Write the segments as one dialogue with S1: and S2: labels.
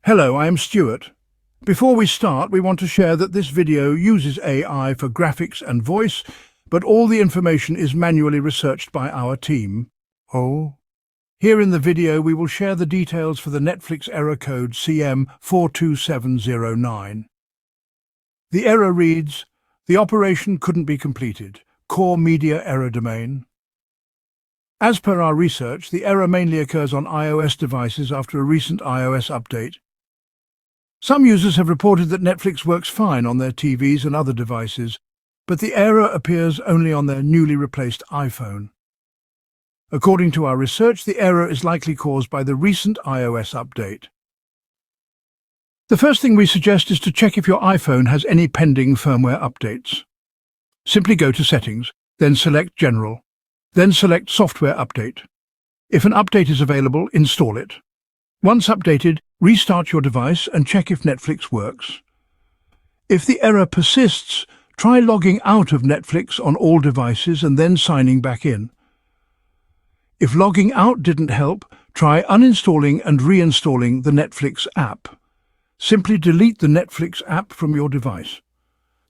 S1: Hello, I am Stuart. Before we start, we want to share that this video uses AI for graphics and voice, but all the information is manually researched by our team. Here in the video, we will share the details for the Netflix error code CM42709. The error reads, "The operation couldn't be completed. Core media error domain." As per our research, the error mainly occurs on iOS devices after a recent iOS update. Some users have reported that Netflix works fine on their TVs and other devices, but the error appears only on their newly replaced iPhone. According to our research, the error is likely caused by the recent iOS update. The first thing we suggest is to check if your iPhone has any pending firmware updates. Simply go to Settings, then select General, then select Software Update. If an update is available, install it. Once updated, restart your device and check if Netflix works. If the error persists, try logging out of Netflix on all devices and then signing back in. If logging out didn't help, try uninstalling and reinstalling the Netflix app. Simply delete the Netflix app from your device.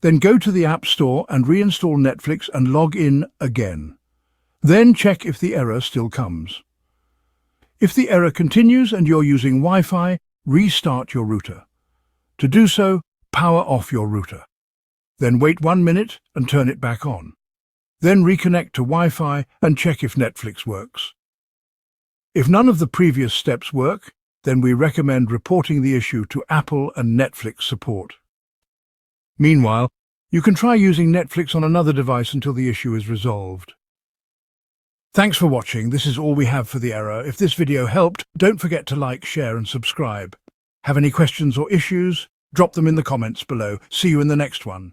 S1: Then go to the App Store and reinstall Netflix and log in again. Then check if the error still comes. If the error continues and you're using Wi-Fi, restart your router. To do so, power off your router. Then wait 1 minute and turn it back on. Then reconnect to Wi-Fi and check if Netflix works. If none of the previous steps work, then we recommend reporting the issue to Apple and Netflix support. Meanwhile, you can try using Netflix on another device until the issue is resolved. Thanks for watching. This is all we have for the error. If this video helped, don't forget to like, share and subscribe. Have any questions or issues? Drop them in the comments below. See you in the next one.